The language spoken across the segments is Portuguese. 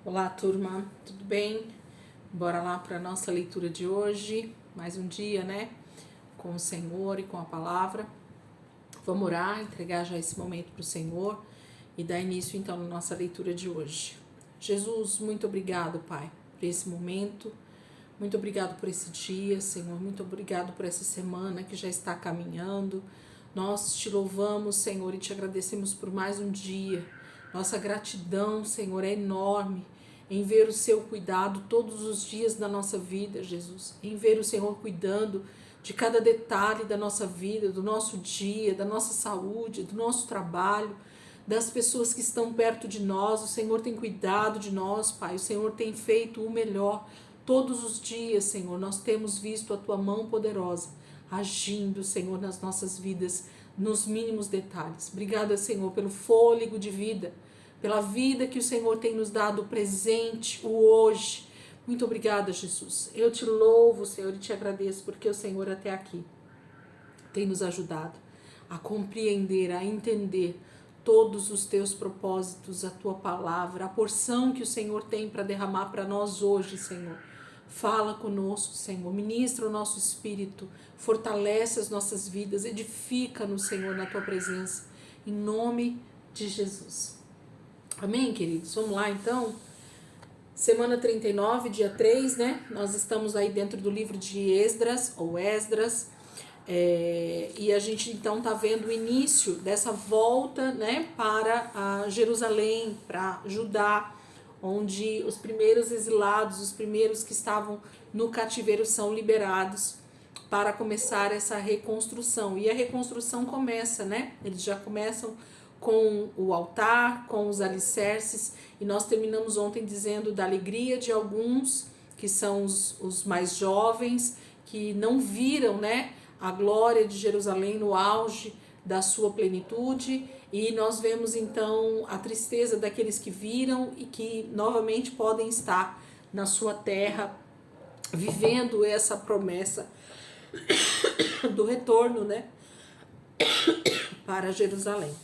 Olá, turma, tudo bem? Bora lá para a nossa leitura de hoje. Mais um dia, né? Com o Senhor e com a palavra. Vamos orar, entregar já esse momento para o Senhor e dar início então na nossa leitura de hoje. Jesus, muito obrigado, Pai, por esse momento. Muito obrigado por esse dia, Senhor. Muito obrigado por essa semana que já está caminhando. Nós te louvamos, Senhor, e te agradecemos por mais um dia. Nossa gratidão, Senhor, é enorme em ver o seu cuidado todos os dias da nossa vida, Jesus. Em ver o Senhor cuidando de cada detalhe da nossa vida, do nosso dia, da nossa saúde, do nosso trabalho, das pessoas que estão perto de nós. O Senhor tem cuidado de nós, Pai. O Senhor tem feito o melhor. Todos os dias, Senhor, nós temos visto a Tua mão poderosa agindo, Senhor, nas nossas vidas, nos mínimos detalhes. Obrigada, Senhor, pelo fôlego de vida, pela vida que o Senhor tem nos dado, o presente, o hoje. Muito obrigada, Jesus. Eu te louvo, Senhor, e te agradeço, porque o Senhor até aqui tem nos ajudado a compreender, a entender todos os teus propósitos, a tua palavra, a porção que o Senhor tem para derramar para nós hoje, Senhor. Fala conosco, Senhor, ministra o nosso espírito, fortalece as nossas vidas, edifica-nos, Senhor, na tua presença, em nome de Jesus. Amém, queridos? Vamos lá, então. Semana 39, dia 3, né? Nós estamos aí dentro do livro de Esdras, ou Esdras, e a gente então tá vendo o início dessa volta, né, para Jerusalém, para Judá, onde os primeiros exilados, os primeiros que estavam no cativeiro são liberados para começar essa reconstrução. E a reconstrução começa, né? Eles já começam com o altar, com os alicerces, e nós terminamos ontem dizendo da alegria de alguns, que são os mais jovens, que não viram, né, a glória de Jerusalém no auge da sua plenitude, e nós vemos então a tristeza daqueles que viram e que novamente podem estar na sua terra, vivendo essa promessa do retorno, né, para Jerusalém.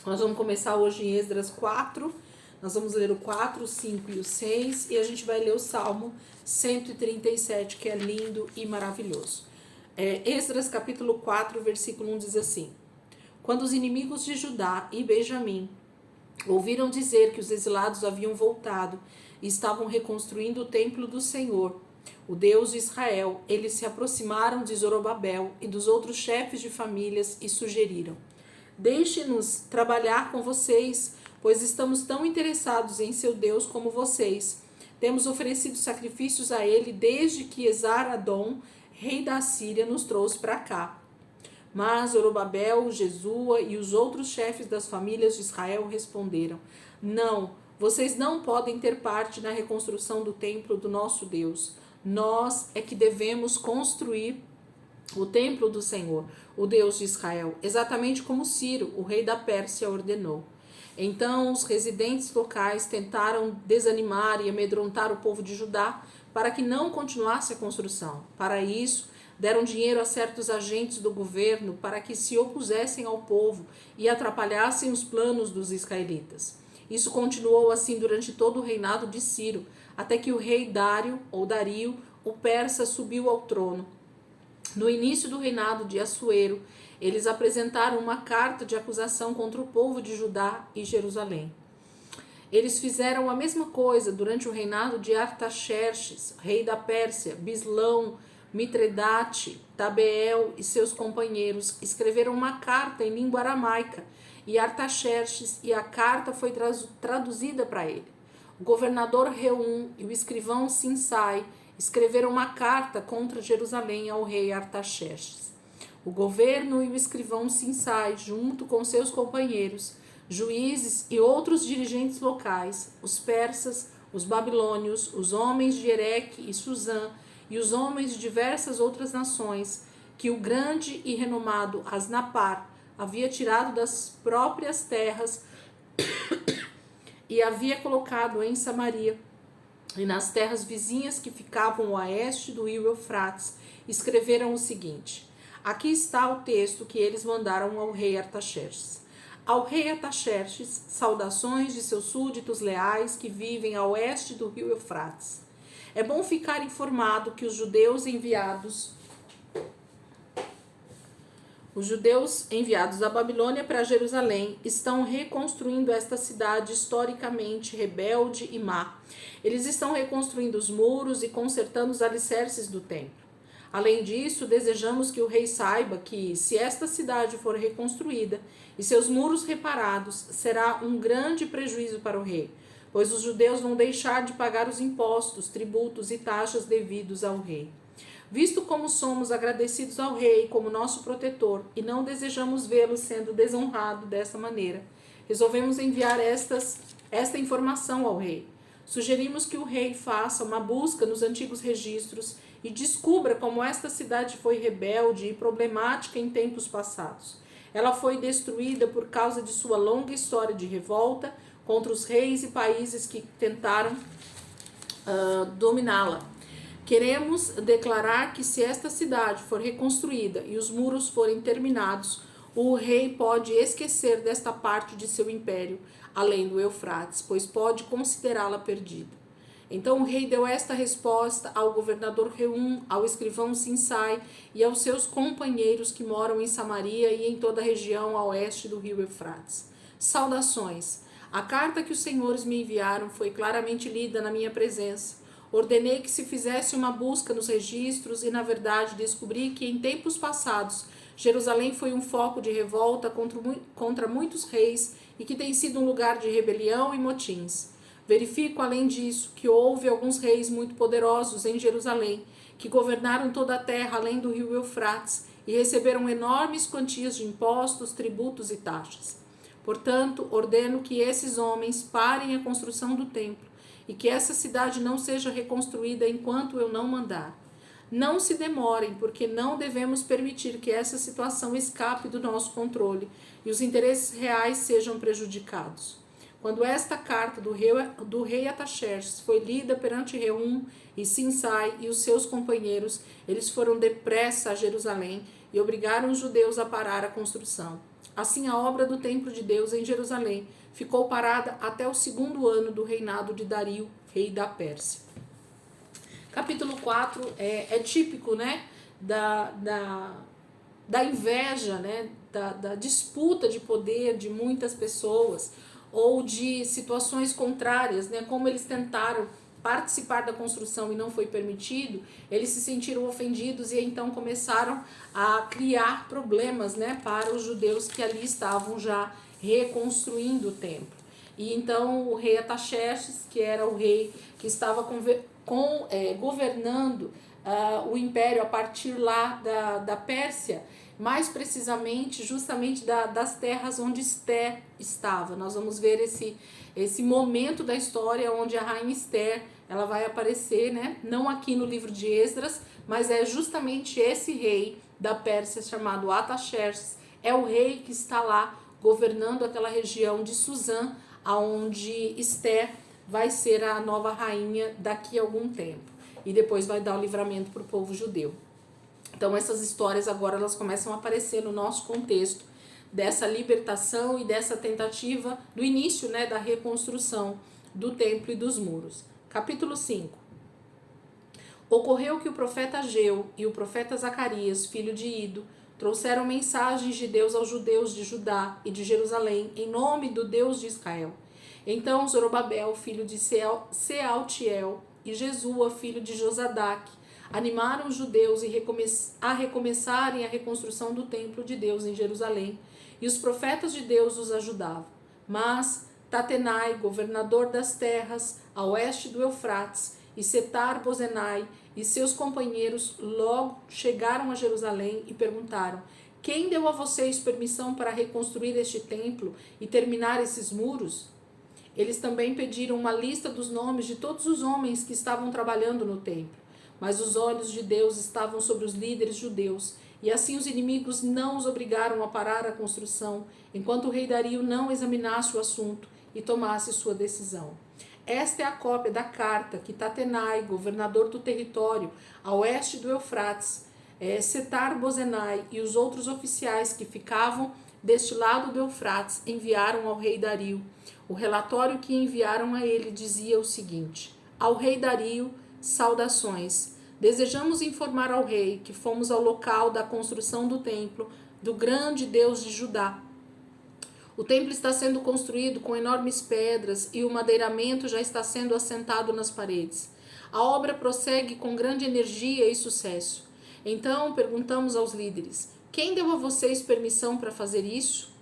Nós vamos começar hoje em Esdras 4, nós vamos ler o 4, o 5 e o 6, e a gente vai ler o Salmo 137, que é lindo e maravilhoso. Esdras capítulo 4, versículo 1 diz assim: Quando os inimigos de Judá e Benjamim ouviram dizer que os exilados haviam voltado e estavam reconstruindo o templo do Senhor, o Deus de Israel, eles se aproximaram de Zorobabel e dos outros chefes de famílias e sugeriram: Deixe-nos trabalhar com vocês, pois estamos tão interessados em seu Deus como vocês. Temos oferecido sacrifícios a ele desde que Esar-Adom, rei da Síria, nos trouxe para cá. Mas Zorobabel, Jesua e os outros chefes das famílias de Israel responderam: Não, vocês não podem ter parte na reconstrução do templo do nosso Deus. Nós é que devemos construir o templo do Senhor, o Deus de Israel, exatamente como Ciro, o rei da Pérsia, ordenou. Então os residentes locais tentaram desanimar e amedrontar o povo de Judá para que não continuasse a construção. Para isso, deram dinheiro a certos agentes do governo para que se opusessem ao povo e atrapalhassem os planos dos israelitas. Isso continuou assim durante todo o reinado de Ciro, até que o rei Dário, ou Dario, o persa, subiu ao trono. No início do reinado de Assuero, eles apresentaram uma carta de acusação contra o povo de Judá e Jerusalém. Eles fizeram a mesma coisa durante o reinado de Artaxerxes, rei da Pérsia. Bislão, Mitredate, Tabeel e seus companheiros escreveram uma carta em língua aramaica e Artaxerxes, e a carta foi traduzida para ele. O governador Reum e o escrivão Sinsai escreveram uma carta contra Jerusalém ao rei Artaxerxes. O governo e o escrivão Sinsai, junto com seus companheiros, juízes e outros dirigentes locais, os persas, os babilônios, os homens de Ereque e Susã e os homens de diversas outras nações, que o grande e renomado Asnapar havia tirado das próprias terras e havia colocado em Samaria e nas terras vizinhas que ficavam a oeste do rio Eufrates, escreveram o seguinte: Aqui está o texto que eles mandaram ao rei Artaxerxes. Ao rei Artaxerxes, saudações de seus súditos leais que vivem a oeste do rio Eufrates. É bom ficar informado que os judeus enviados da Babilônia para Jerusalém estão reconstruindo esta cidade historicamente rebelde e má. Eles estão reconstruindo os muros e consertando os alicerces do templo. Além disso, desejamos que o rei saiba que, se esta cidade for reconstruída e seus muros reparados, será um grande prejuízo para o rei, pois os judeus vão deixar de pagar os impostos, tributos e taxas devidos ao rei. Visto como somos agradecidos ao rei como nosso protetor e não desejamos vê-lo sendo desonrado dessa maneira, resolvemos enviar esta informação ao rei. Sugerimos que o rei faça uma busca nos antigos registros e descubra como esta cidade foi rebelde e problemática em tempos passados. Ela foi destruída por causa de sua longa história de revolta contra os reis e países que tentaram dominá-la. Queremos declarar que, se esta cidade for reconstruída e os muros forem terminados, o rei pode esquecer desta parte de seu império, além do Eufrates, pois pode considerá-la perdida. Então o rei deu esta resposta ao governador Reum, ao escrivão Sinsai e aos seus companheiros que moram em Samaria e em toda a região a oeste do rio Eufrates. Saudações! A carta que os senhores me enviaram foi claramente lida na minha presença. Ordenei que se fizesse uma busca nos registros e, na verdade, descobri que em tempos passados Jerusalém foi um foco de revolta contra muitos reis e que tem sido um lugar de rebelião e motins. Verifico, além disso, que houve alguns reis muito poderosos em Jerusalém, que governaram toda a terra além do rio Eufrates e receberam enormes quantias de impostos, tributos e taxas. Portanto, ordeno que esses homens parem a construção do templo e que essa cidade não seja reconstruída enquanto eu não mandar. Não se demorem, porque não devemos permitir que essa situação escape do nosso controle e os interesses reais sejam prejudicados. Quando esta carta do rei Artaxerxes foi lida perante Reum e Sinsai e os seus companheiros, eles foram depressa a Jerusalém e obrigaram os judeus a parar a construção. Assim, a obra do templo de Deus em Jerusalém ficou parada até o 2º ano do reinado de Dario, rei da Pérsia. Capítulo 4 é típico, né, da inveja, né, da disputa de poder de muitas pessoas, ou de situações contrárias, né, como eles tentaram participar da construção e não foi permitido, eles se sentiram ofendidos e então começaram a criar problemas, né, para os judeus que ali estavam já reconstruindo o templo. E então o rei Artaxerxes, que era o rei que estava governando o império a partir lá da Pérsia, mais precisamente justamente das terras onde Esther estava. Nós vamos ver esse momento da história onde a rainha Esther ela vai aparecer, né? Não aqui no livro de Esdras, mas é justamente esse rei da Pérsia chamado Artaxerxes, é o rei que está lá governando aquela região de Suzã, onde Esther vai ser a nova rainha daqui a algum tempo. E depois vai dar o livramento para o povo judeu. Então essas histórias agora elas começam a aparecer no nosso contexto dessa libertação e dessa tentativa do início, né, da reconstrução do templo e dos muros. Capítulo 5. Ocorreu que o profeta Ageu e o profeta Zacarias, filho de Ido, trouxeram mensagens de Deus aos judeus de Judá e de Jerusalém em nome do Deus de Israel. Então Zorobabel, filho de Sealtiel, e Jesua, filho de Josadaque, animaram os judeus a recomeçarem a reconstrução do templo de Deus em Jerusalém, e os profetas de Deus os ajudavam. Mas Tatenai, governador das terras a oeste do Eufrates, e Setar-Bozenai e seus companheiros logo chegaram a Jerusalém e perguntaram: quem deu a vocês permissão para reconstruir este templo e terminar esses muros? Eles também pediram uma lista dos nomes de todos os homens que estavam trabalhando no templo. Mas os olhos de Deus estavam sobre os líderes judeus, e assim os inimigos não os obrigaram a parar a construção, enquanto o rei Dario não examinasse o assunto e tomasse sua decisão. Esta é a cópia da carta que Tatenai, governador do território a oeste do Eufrates, Setar-Bozenai e os outros oficiais que ficavam deste lado do Eufrates, enviaram ao rei Dario. O relatório que enviaram a ele dizia o seguinte: ao rei Dario, saudações. Desejamos informar ao rei que fomos ao local da construção do templo do grande Deus de Judá. O templo está sendo construído com enormes pedras e o madeiramento já está sendo assentado nas paredes. A obra prossegue com grande energia e sucesso. Então perguntamos aos líderes: quem deu a vocês permissão para fazer isso?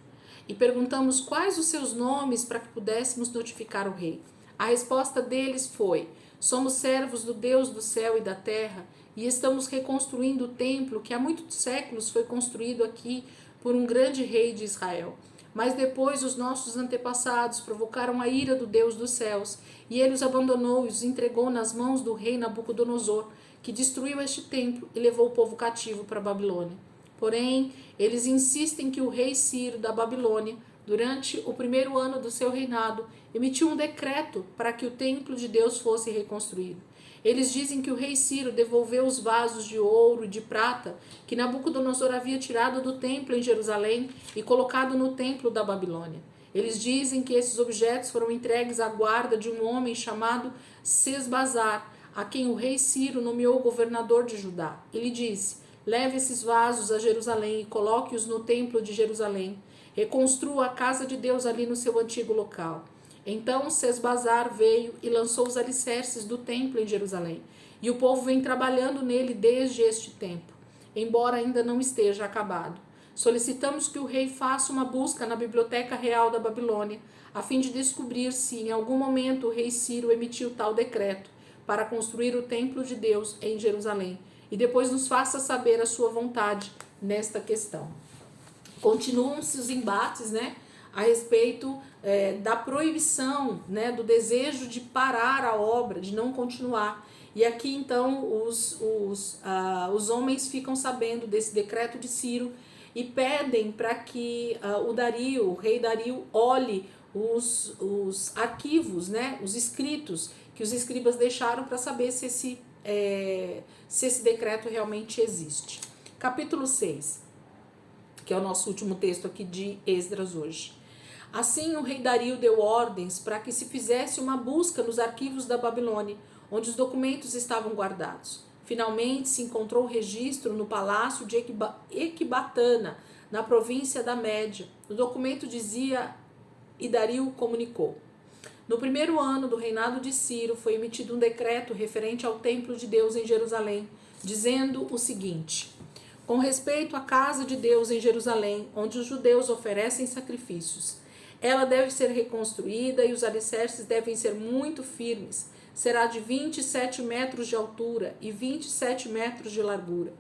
E perguntamos quais os seus nomes para que pudéssemos notificar o rei. A resposta deles foi: somos servos do Deus do céu e da terra e estamos reconstruindo o templo que há muitos séculos foi construído aqui por um grande rei de Israel. Mas depois os nossos antepassados provocaram a ira do Deus dos céus, e ele os abandonou e os entregou nas mãos do rei Nabucodonosor, que destruiu este templo e levou o povo cativo para a Babilônia. Porém, eles insistem que o rei Ciro da Babilônia, durante o primeiro ano do seu reinado, emitiu um decreto para que o templo de Deus fosse reconstruído. Eles dizem que o rei Ciro devolveu os vasos de ouro e de prata que Nabucodonosor havia tirado do templo em Jerusalém e colocado no templo da Babilônia. Eles dizem que esses objetos foram entregues à guarda de um homem chamado Sesbazar, a quem o rei Ciro nomeou governador de Judá. Ele disse: leve esses vasos a Jerusalém e coloque-os no templo de Jerusalém. Reconstrua a casa de Deus ali no seu antigo local. Então Sesbazar veio e lançou os alicerces do templo em Jerusalém, e o povo vem trabalhando nele desde este tempo, embora ainda não esteja acabado. Solicitamos que o rei faça uma busca na Biblioteca Real da Babilônia, a fim de descobrir se em algum momento o rei Ciro emitiu tal decreto para construir o templo de Deus em Jerusalém, e depois nos faça saber a sua vontade nesta questão. Continuam-se os embates, a respeito da proibição, do desejo de parar a obra, de não continuar. E aqui então os homens ficam sabendo desse decreto de Ciro e pedem para que o rei Dario, olhe os arquivos, os escritos que os escribas deixaram para saber se esse decreto realmente existe. Capítulo 6, que é o nosso último texto aqui de Esdras hoje. Assim o rei Dario deu ordens para que se fizesse uma busca nos arquivos da Babilônia, onde os documentos estavam guardados. Finalmente se encontrou registro no palácio de Ecbatana, na província da Média. O documento dizia, e Dario comunicou: no primeiro ano do reinado de Ciro foi emitido um decreto referente ao templo de Deus em Jerusalém, dizendo o seguinte: com respeito à casa de Deus em Jerusalém, onde os judeus oferecem sacrifícios, ela deve ser reconstruída e os alicerces devem ser muito firmes. Será de 27 metros de altura e 27 metros de largura.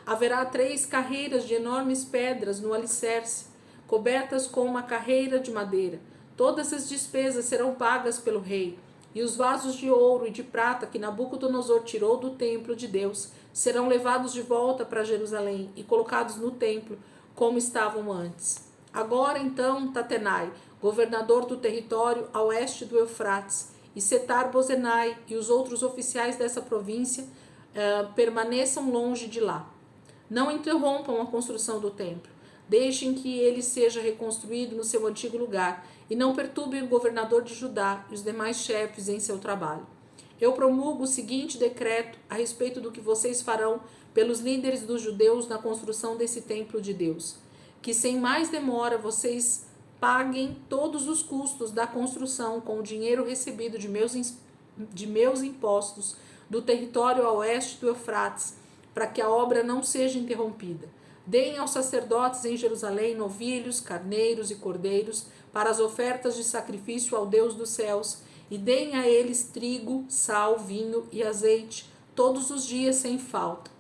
Haverá 3 carreiras de enormes pedras no alicerce, cobertas com uma carreira de madeira. Todas as despesas serão pagas pelo rei, e os vasos de ouro e de prata que Nabucodonosor tirou do templo de Deus serão levados de volta para Jerusalém e colocados no templo como estavam antes. Agora então, Tatenai, governador do território a oeste do Eufrates, e Setar-Bozenai e os outros oficiais dessa província permaneçam longe de lá. Não interrompam a construção do templo. Deixem que ele seja reconstruído no seu antigo lugar e não perturbem o governador de Judá e os demais chefes em seu trabalho. Eu promulgo o seguinte decreto a respeito do que vocês farão pelos líderes dos judeus na construção desse templo de Deus. Que sem mais demora vocês paguem todos os custos da construção com o dinheiro recebido de meus impostos do território a oeste do Eufrates, para que a obra não seja interrompida. Deem aos sacerdotes em Jerusalém novilhos, carneiros e cordeiros para as ofertas de sacrifício ao Deus dos céus, e deem a eles trigo, sal, vinho e azeite, todos os dias sem falta.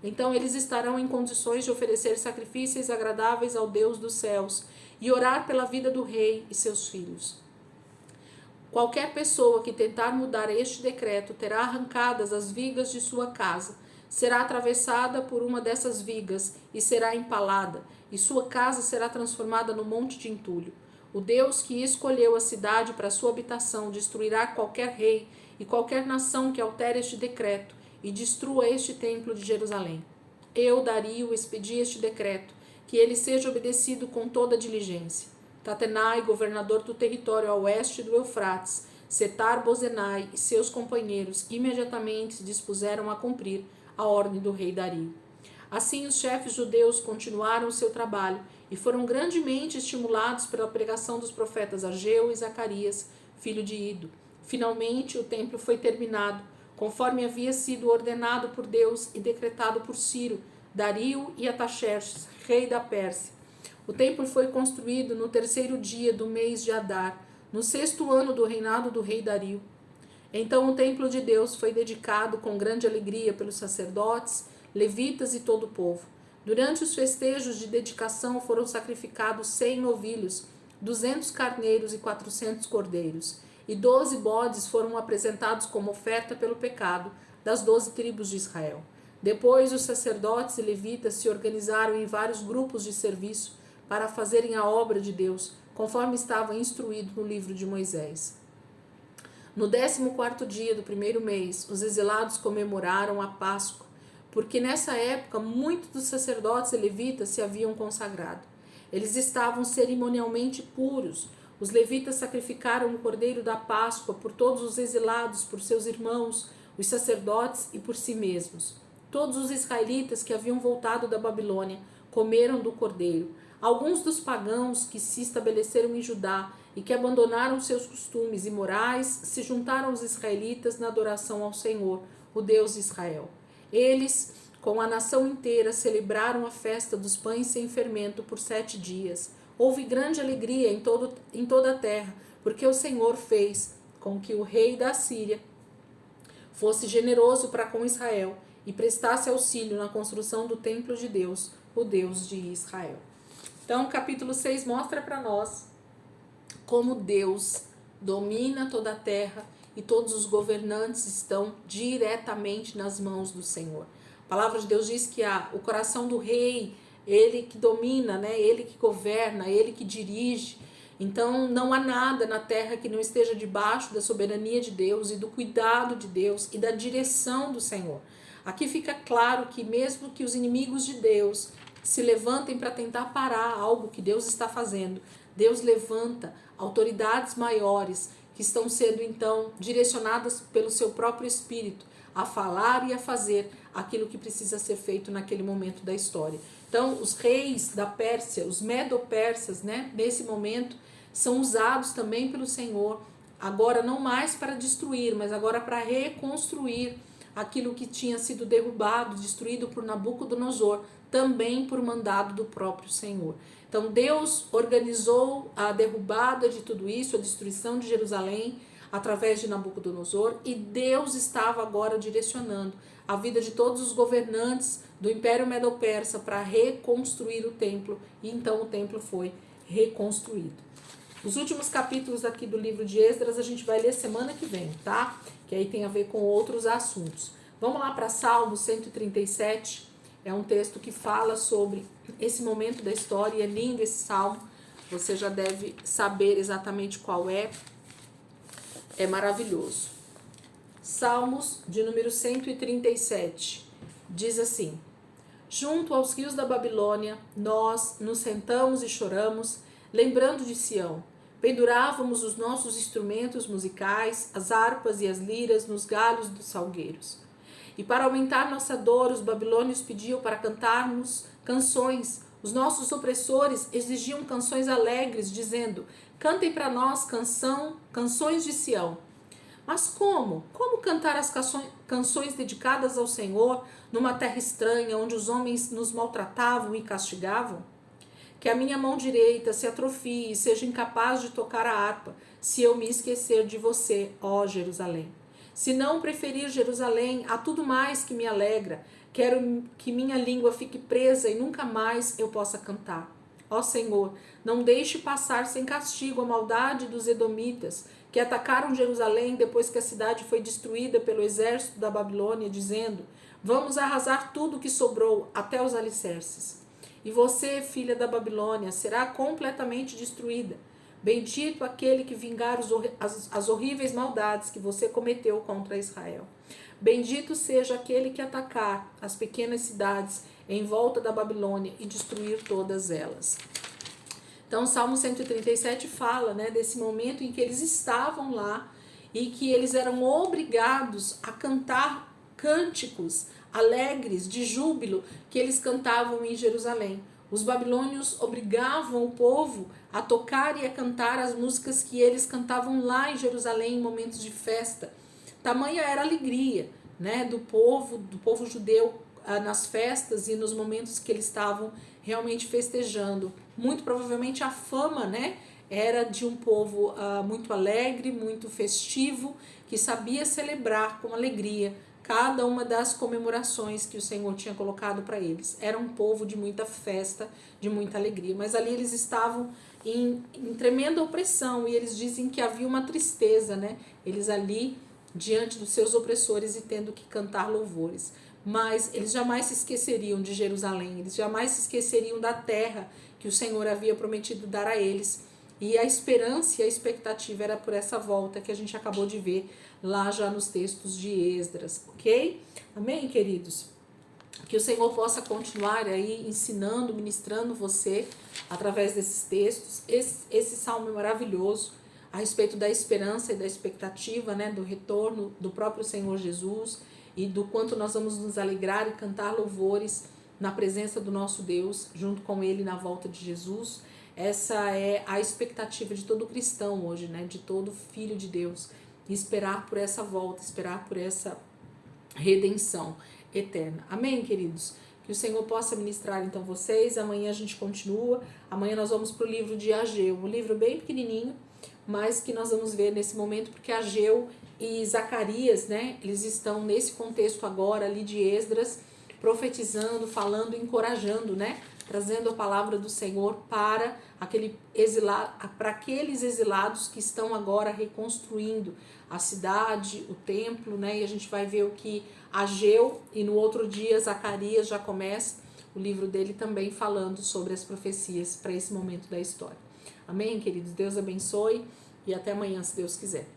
Então eles estarão em condições de oferecer sacrifícios agradáveis ao Deus dos céus e orar pela vida do rei e seus filhos. Qualquer pessoa que tentar mudar este decreto terá arrancadas as vigas de sua casa, será atravessada por uma dessas vigas e será empalada, e sua casa será transformada no monte de entulho. O Deus que escolheu a cidade para sua habitação destruirá qualquer rei e qualquer nação que altere este decreto e destrua este templo de Jerusalém. Eu, Dario, expedi este decreto, que ele seja obedecido com toda diligência. Tatenai, governador do território a oeste do Eufrates, Setar-Bozenai e seus companheiros imediatamente se dispuseram a cumprir a ordem do rei Dario. Assim, os chefes judeus continuaram o seu trabalho e foram grandemente estimulados pela pregação dos profetas Ageu e Zacarias, filho de Ido. Finalmente, o templo foi terminado, conforme havia sido ordenado por Deus e decretado por Ciro, Dario e Ataxerxes, rei da Pérsia. O templo foi construído no 3º dia do mês de Adar, no 6º ano do reinado do rei Dario. Então o templo de Deus foi dedicado com grande alegria pelos sacerdotes, levitas e todo o povo. Durante os festejos de dedicação foram sacrificados 100 novilhos, 200 carneiros e 400 cordeiros, e 12 bodes foram apresentados como oferta pelo pecado das 12 tribos de Israel. Depois os sacerdotes e levitas se organizaram em vários grupos de serviço para fazerem a obra de Deus, conforme estava instruído no livro de Moisés. No 14º dia do 1º mês, os exilados comemoraram a Páscoa, porque nessa época muitos dos sacerdotes e levitas se haviam consagrado. Eles estavam cerimonialmente puros. Os levitas sacrificaram o cordeiro da Páscoa por todos os exilados, por seus irmãos, os sacerdotes e por si mesmos. Todos os israelitas que haviam voltado da Babilônia comeram do cordeiro. Alguns dos pagãos que se estabeleceram em Judá e que abandonaram seus costumes imorais se juntaram aos israelitas na adoração ao Senhor, o Deus de Israel. Eles, com a nação inteira, celebraram a festa dos pães sem fermento por 7 dias. Houve grande alegria em toda a terra, porque o Senhor fez com que o rei da Síria fosse generoso para com Israel e prestasse auxílio na construção do templo de Deus, o Deus de Israel. Então, o capítulo 6 mostra para nós como Deus domina toda a terra e todos os governantes estão diretamente nas mãos do Senhor. A palavra de Deus diz que o coração do rei, ele que domina, né? Ele que governa, ele que dirige. Então, não há nada na terra que não esteja debaixo da soberania de Deus e do cuidado de Deus e da direção do Senhor. Aqui fica claro que mesmo que os inimigos de Deus se levantem para tentar parar algo que Deus está fazendo, Deus levanta autoridades maiores que estão sendo então direcionadas pelo seu próprio Espírito a falar e a fazer aquilo que precisa ser feito naquele momento da história. Então, os reis da Pérsia, os medo-persas, né, nesse momento, são usados também pelo Senhor, agora não mais para destruir, mas agora para reconstruir aquilo que tinha sido derrubado, destruído por Nabucodonosor, também por mandado do próprio Senhor. Então Deus organizou a derrubada de tudo isso, a destruição de Jerusalém através de Nabucodonosor, e Deus estava agora direcionando a vida de todos os governantes do Império Medo-Persa para reconstruir o templo, e então o templo foi reconstruído. Os últimos capítulos aqui do livro de Esdras a gente vai ler semana que vem, tá? Que aí tem a ver com outros assuntos. Vamos lá para Salmo 137. É um texto que fala sobre esse momento da história, e é lindo esse salmo. Você já deve saber exatamente qual é. É maravilhoso. Salmos de número 137. Diz assim: Junto aos rios da Babilônia, nós nos sentamos e choramos, lembrando de Sião. Pendurávamos os nossos instrumentos musicais, as harpas e as liras nos galhos dos salgueiros. E para aumentar nossa dor, os babilônios pediam para cantarmos canções. Os nossos opressores exigiam canções alegres, dizendo: cantem para nós canções de Sião. Mas como? Como cantar as canções dedicadas ao Senhor numa terra estranha, onde os homens nos maltratavam e castigavam? Que a minha mão direita se atrofie e seja incapaz de tocar a harpa, se eu me esquecer de você, ó Jerusalém. Se não preferir Jerusalém a tudo mais que me alegra, quero que minha língua fique presa e nunca mais eu possa cantar. Ó Senhor, não deixe passar sem castigo a maldade dos edomitas, que atacaram Jerusalém depois que a cidade foi destruída pelo exército da Babilônia, dizendo: vamos arrasar tudo que sobrou, até os alicerces. E você, filha da Babilônia, será completamente destruída. Bendito aquele que vingar as horríveis maldades que você cometeu contra Israel. Bendito seja aquele que atacar as pequenas cidades em volta da Babilônia e destruir todas elas. Então, o Salmo 137 fala, né, desse momento em que eles estavam lá e que eles eram obrigados a cantar cânticos alegres, de júbilo, que eles cantavam em Jerusalém. Os babilônios obrigavam o povo a tocar e a cantar as músicas que eles cantavam lá em Jerusalém em momentos de festa. Tamanha era a alegria, né, do povo judeu nas festas e nos momentos que eles estavam realmente festejando. Muito provavelmente a fama, né, era de um povo muito alegre, muito festivo, que sabia celebrar com alegria cada uma das comemorações que o Senhor tinha colocado para eles. Era um povo de muita festa, de muita alegria, mas ali eles estavam em tremenda opressão e eles dizem que havia uma tristeza, né? Eles ali diante dos seus opressores e tendo que cantar louvores. Mas eles jamais se esqueceriam de Jerusalém, eles jamais se esqueceriam da terra que o Senhor havia prometido dar a eles. E a esperança e a expectativa era por essa volta que a gente acabou de ver lá já nos textos de Esdras, ok? Amém, queridos? Que o Senhor possa continuar aí ensinando, ministrando você através desses textos. Esse salmo é maravilhoso a respeito da esperança e da expectativa, né, do retorno do próprio Senhor Jesus e do quanto nós vamos nos alegrar e cantar louvores na presença do nosso Deus, junto com Ele na volta de Jesus. Essa é a expectativa de todo cristão hoje, né, de todo filho de Deus, esperar por essa volta, esperar por essa redenção eterna. Amém, queridos? Que o Senhor possa ministrar então vocês. Amanhã a gente continua. Amanhã nós vamos para o livro de Ageu, um livro bem pequenininho, mas que nós vamos ver nesse momento, porque Ageu e Zacarias, né, eles estão nesse contexto agora ali de Esdras, profetizando, falando, encorajando, né, trazendo a palavra do Senhor para aqueles exilados que estão agora reconstruindo a cidade, o templo, né? E a gente vai ver o que Ageu, e no outro dia Zacarias já começa o livro dele também falando sobre as profecias para esse momento da história. Amém, queridos? Deus abençoe e até amanhã, se Deus quiser.